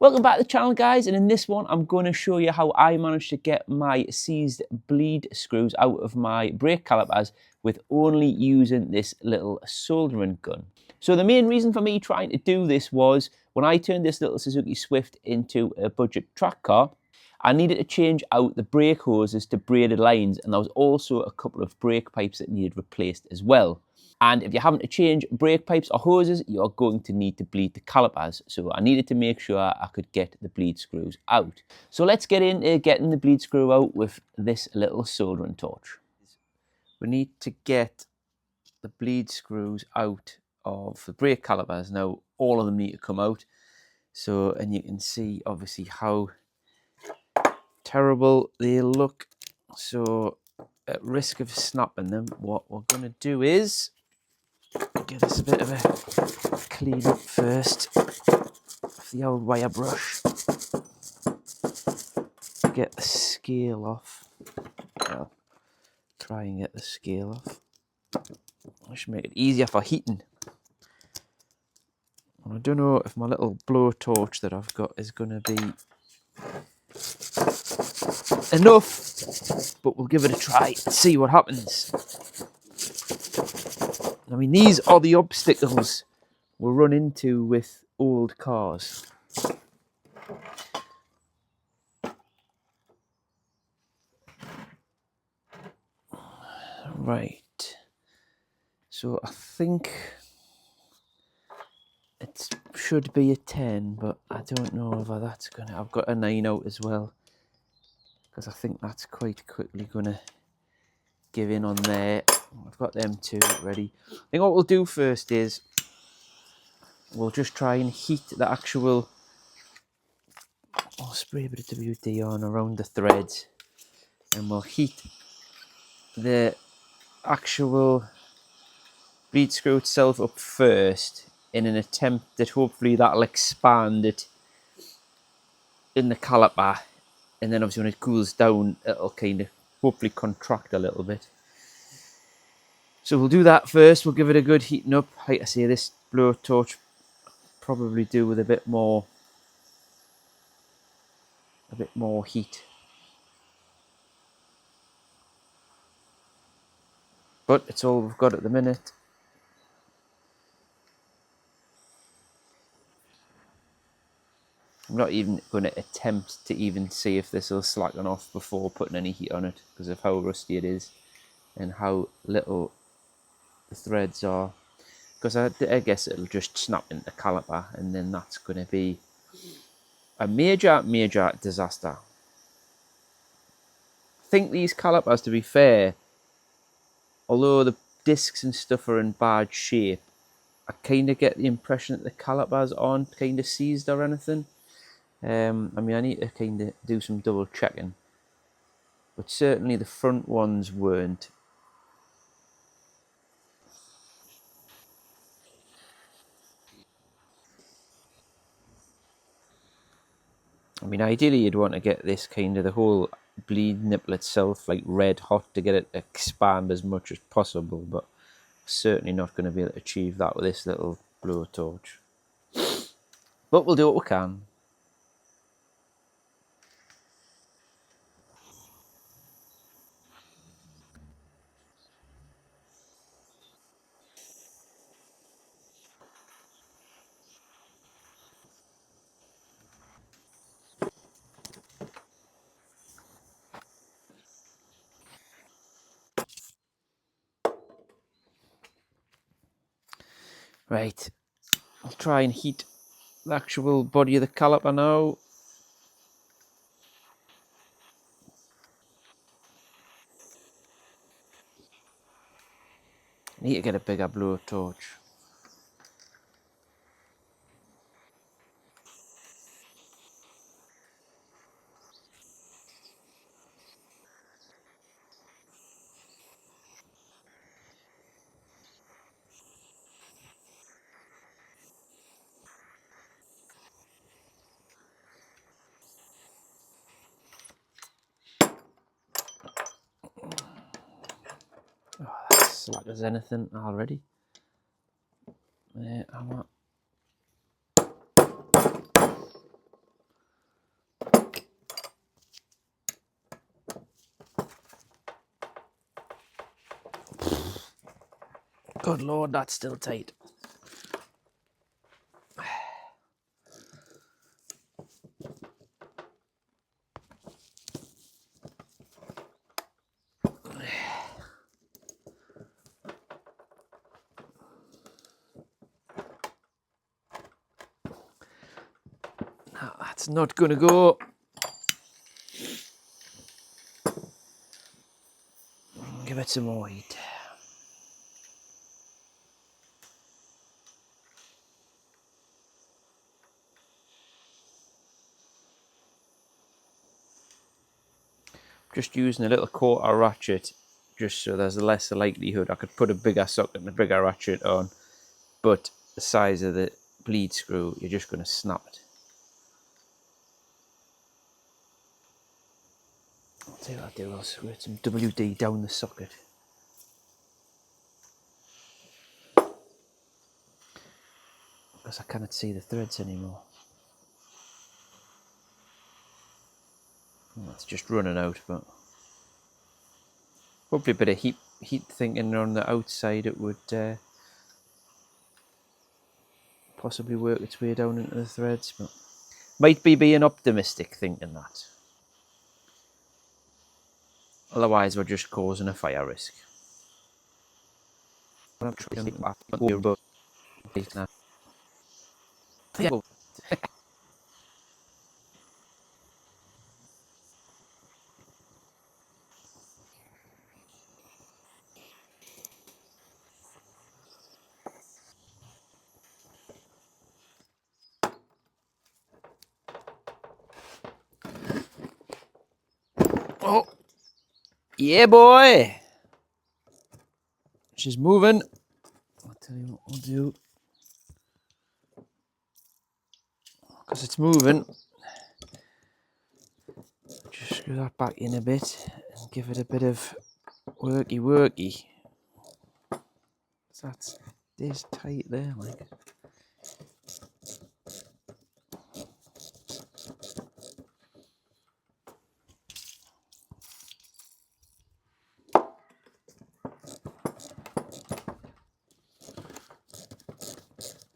Welcome back to the channel, guys, and in this one I'm going to show you how I managed to get my seized bleed screws out of my brake calipers with only using this little soldering gun. So the main reason for me trying to do this was when I turned this little Suzuki Swift into a budget track car, I needed to change out the brake hoses to braided lines, and there was also a couple of brake pipes that needed replaced as well. And if you're having to change brake pipes or hoses, you're going to need to bleed the calipers. So I needed to make sure I could get the bleed screws out. So let's get into getting the bleed screw out with this little soldering torch. We need to get the bleed screws out of the brake calipers. Now, all of them need to come out. So, and you can see obviously how terrible they look. So at risk of snapping them, what we're going to do is give us a bit of a clean up first with the old wire brush. Get the scale off. Well, try and get the scale off. I should make it easier for heating. And I don't know if my little blowtorch that I've got is going to be enough, but we'll give it a try and see what happens. I mean, these are the obstacles we'll run into with old cars. Right, so I think it should be a 10, but I don't know whether that's gonna. I've got a 9 out as well, because I think that's quite quickly gonna give in on there. I've got them two ready. I think what we'll do first is we'll just try and heat the actual. I'll spray a bit of WD on around the threads, and we'll heat the actual bleed screw itself up first in an attempt that hopefully that'll expand it in the caliper, and then obviously when it cools down it'll kind of hopefully contract a little bit. So we'll do that first. We'll give it a good heating up. Like I say, this blowtorch probably do with a bit more heat, but it's all we've got at the minute. I'm not even going to attempt to even see if this will slacken off before putting any heat on it, because of how rusty it is and how little the threads are. Because I guess it'll just snap into the caliper, and then that's going to be a major disaster. I think these calipers, to be fair, although the discs and stuff are in bad shape, I kind of get the impression that the calipers aren't kind of seized or anything. I mean, I need to kind of do some double checking, but certainly the front ones weren't. I mean, ideally you'd want to get this kind of the whole bleed nipple itself like red hot to get it to expand as much as possible, but certainly not going to be able to achieve that with this little blowtorch. But we'll do what we can. Right, I'll try and heat the actual body of the caliper now. I need to get a bigger blowtorch. Oh, that's slack as anything already. There, I'm at. Good Lord, that's still tight. No, that's not gonna go. Give it some more heat. Just using a little quarter ratchet, just so there's less likelihood. I could put a bigger socket and a bigger ratchet on, but the size of the bleed screw, you're just going to snap it. I'll tell you what I'll do, I'll screw some WD down the socket. Because I cannot see the threads anymore. Well, it's just running out, but probably a bit of heat thinking on the outside, it would possibly work its way down into the threads, but might be being optimistic thinking that. Otherwise, we're just causing a fire risk. Oh, yeah, boy. She's moving. I'll tell you what we'll do. Because it's moving. Just screw that back in a bit and give it a bit of worky. That's this tight there, like.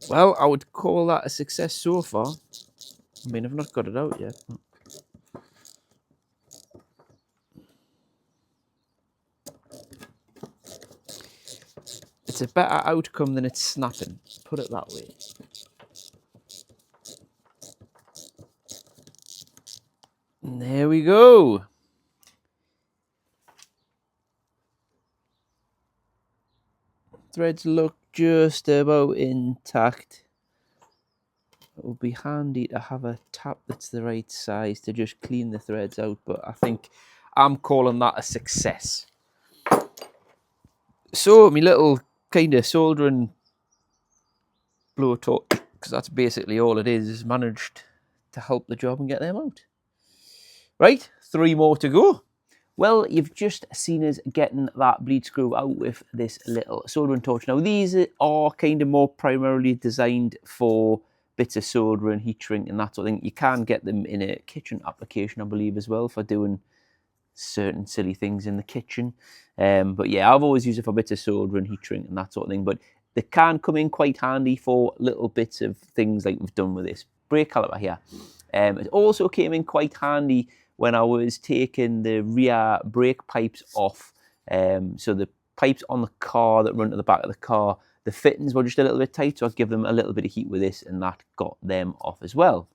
Well, I would call that a success so far. I mean, I've not got it out yet. But it's a better outcome than it's snapping, put it that way. And there we go. Threads look just about intact. It would be handy to have a tap that's the right size to just clean the threads out, but I think I'm calling that a success. So, my little kind of soldering blowtorch, because that's basically all it is, managed to help the job and get them out. Right, 3 more to go. Well, you've just seen us getting that bleed screw out with this little soldering torch. Now, these are kind of more primarily designed for bits of soldering, heat shrink, and that sort of thing. You can get them in a kitchen application, I believe, as well, for doing certain silly things in the kitchen. But yeah, I've always used it for bits of soldering, heat shrink, and that sort of thing. But they can come in quite handy for little bits of things like we've done with this brake caliper here. It also came in quite handy when I was taking the rear brake pipes off. So the pipes on the car that run to the back of the car, the fittings were just a little bit tight, so I'd give them a little bit of heat with this, and that got them off as well.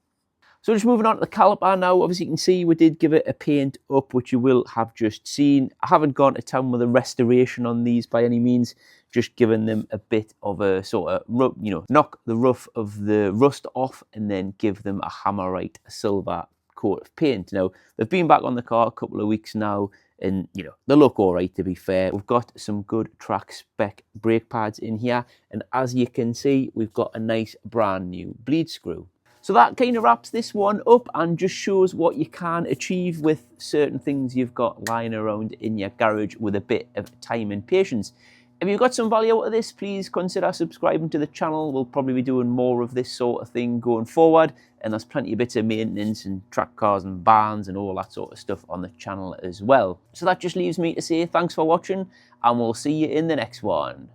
So just moving on to the caliper now, obviously you can see we did give it a paint up, which you will have just seen. I haven't gone to town with a restoration on these by any means, just giving them a bit of a sort of, knock the rough of the rust off and then give them a Hammerite silver coat of paint. Now, they've been back on the car a couple of weeks now, and they look all right, to be fair. We've got some good track spec brake pads in here, and as you can see, we've got a nice brand new bleed screw. So that kind of wraps this one up and just shows what you can achieve with certain things you've got lying around in your garage with a bit of time and patience. If you've got some value out of this, please consider subscribing to the channel. We'll probably be doing more of this sort of thing going forward, and there's plenty of bits of maintenance and track cars and barns and all that sort of stuff on the channel as well. So that just leaves me to say thanks for watching, and we'll see you in the next one.